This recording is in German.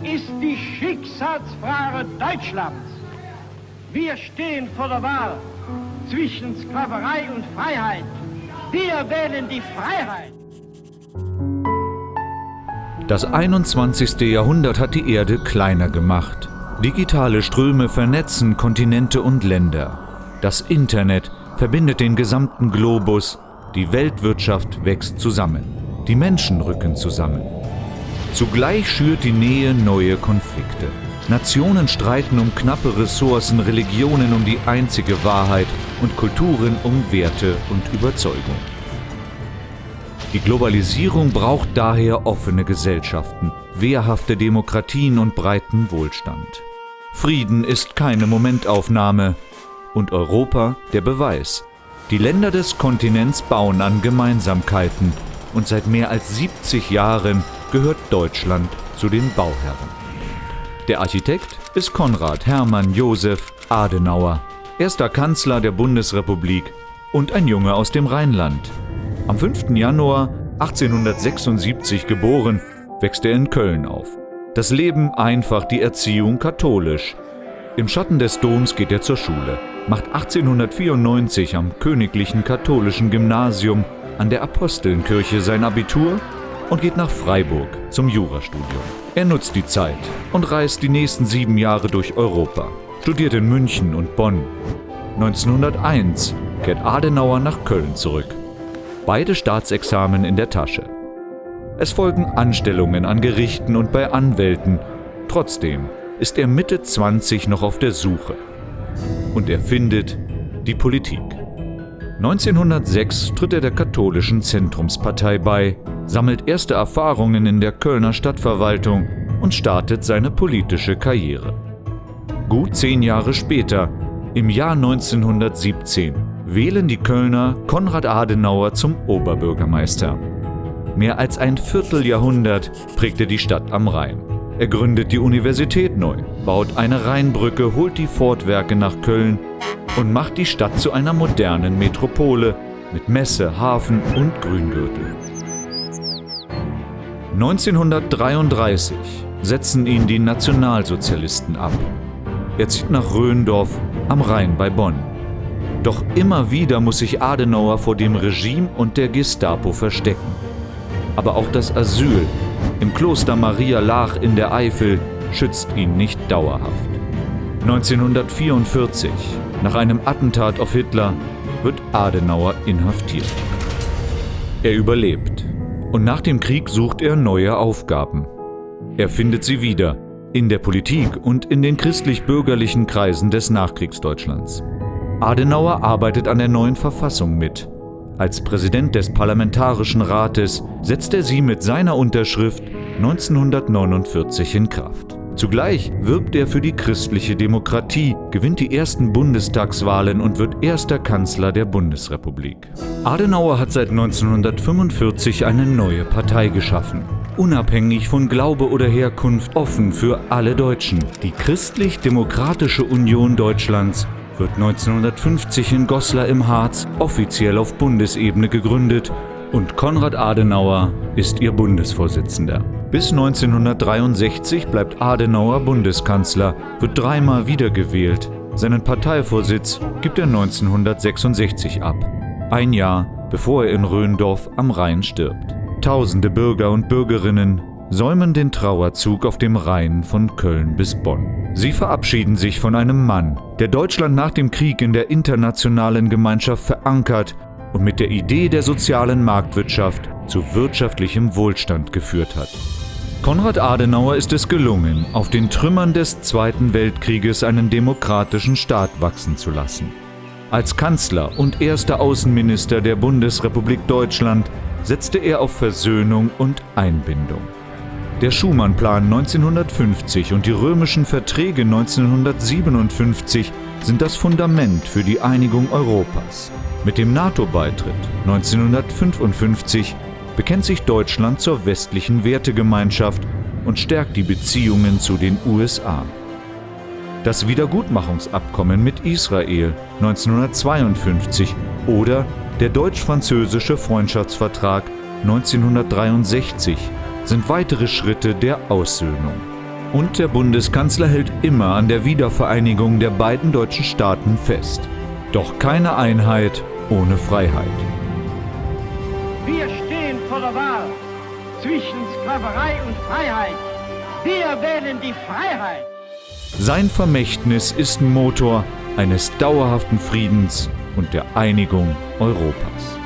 ist die Schicksalsfrage Deutschlands. Wir stehen vor der Wahl zwischen Sklaverei und Freiheit. Wir wählen die Freiheit. Das 21. Jahrhundert hat die Erde kleiner gemacht. Digitale Ströme vernetzen Kontinente und Länder. Das Internet verbindet den gesamten Globus. Die Weltwirtschaft wächst zusammen. Die Menschen rücken zusammen. Zugleich schürt die Nähe neue Konflikte. Nationen streiten um knappe Ressourcen, Religionen um die einzige Wahrheit und Kulturen um Werte und Überzeugung. Die Globalisierung braucht daher offene Gesellschaften, wehrhafte Demokratien und breiten Wohlstand. Frieden ist keine Momentaufnahme und Europa der Beweis. Die Länder des Kontinents bauen an Gemeinsamkeiten und seit mehr als 70 Jahren gehört Deutschland zu den Bauherren. Der Architekt ist Konrad Hermann Josef Adenauer, erster Kanzler der Bundesrepublik und ein Junge aus dem Rheinland. Am 5. Januar 1876 geboren, wächst er in Köln auf. Das Leben einfach, die Erziehung katholisch. Im Schatten des Doms geht er zur Schule, macht 1894 am Königlichen Katholischen Gymnasium an der Apostellenkirche sein Abitur und geht nach Freiburg zum Jurastudium. Er nutzt die Zeit und reist die nächsten 7 Jahre durch Europa, studiert in München und Bonn. 1901 kehrt Adenauer nach Köln zurück. Beide Staatsexamen in der Tasche. Es folgen Anstellungen an Gerichten und bei Anwälten. Trotzdem ist er Mitte 20 noch auf der Suche. Und er findet die Politik. 1906 tritt er der katholischen Zentrumspartei bei, sammelt erste Erfahrungen in der Kölner Stadtverwaltung und startet seine politische Karriere. Gut 10 Jahre später, im Jahr 1917, wählen die Kölner Konrad Adenauer zum Oberbürgermeister. Mehr als ein Vierteljahrhundert prägte die Stadt am Rhein. Er gründet die Universität neu, baut eine Rheinbrücke, holt die Fortwerke nach Köln und macht die Stadt zu einer modernen Metropole mit Messe, Hafen und Grüngürtel. 1933 setzen ihn die Nationalsozialisten ab. Er zieht nach Rhöndorf am Rhein bei Bonn. Doch immer wieder muss sich Adenauer vor dem Regime und der Gestapo verstecken. Aber auch das Asyl im Kloster Maria Laach in der Eifel schützt ihn nicht dauerhaft. 1944, nach einem Attentat auf Hitler, wird Adenauer inhaftiert. Er überlebt und nach dem Krieg sucht er neue Aufgaben. Er findet sie wieder in der Politik und in den christlich-bürgerlichen Kreisen des Nachkriegsdeutschlands. Adenauer arbeitet an der neuen Verfassung mit. Als Präsident des Parlamentarischen Rates setzt er sie mit seiner Unterschrift 1949 in Kraft. Zugleich wirbt er für die christliche Demokratie, gewinnt die ersten Bundestagswahlen und wird erster Kanzler der Bundesrepublik. Adenauer hat seit 1945 eine neue Partei geschaffen. Unabhängig von Glaube oder Herkunft, offen für alle Deutschen. Die Christlich-Demokratische Union Deutschlands wird 1950 in Goslar im Harz offiziell auf Bundesebene gegründet und Konrad Adenauer ist ihr Bundesvorsitzender. Bis 1963 bleibt Adenauer Bundeskanzler, wird 3-mal wiedergewählt. Seinen Parteivorsitz gibt er 1966 ab. Ein Jahr, bevor er in Rhöndorf am Rhein stirbt. Tausende Bürger und Bürgerinnen säumen den Trauerzug auf dem Rhein von Köln bis Bonn. Sie verabschieden sich von einem Mann, der Deutschland nach dem Krieg in der internationalen Gemeinschaft verankert und mit der Idee der sozialen Marktwirtschaft zu wirtschaftlichem Wohlstand geführt hat. Konrad Adenauer ist es gelungen, auf den Trümmern des Zweiten Weltkrieges einen demokratischen Staat wachsen zu lassen. Als Kanzler und erster Außenminister der Bundesrepublik Deutschland setzte er auf Versöhnung und Einbindung. Der Schuman-Plan 1950 und die römischen Verträge 1957 sind das Fundament für die Einigung Europas. Mit dem NATO-Beitritt 1955 bekennt sich Deutschland zur westlichen Wertegemeinschaft und stärkt die Beziehungen zu den USA. Das Wiedergutmachungsabkommen mit Israel 1952 oder der deutsch-französische Freundschaftsvertrag 1963 sind weitere Schritte der Aussöhnung. Und der Bundeskanzler hält immer an der Wiedervereinigung der beiden deutschen Staaten fest. Doch keine Einheit ohne Freiheit. Wir stehen vor der Wahl zwischen Sklaverei und Freiheit. Wir wählen die Freiheit. Sein Vermächtnis ist Motor eines dauerhaften Friedens und der Einigung Europas.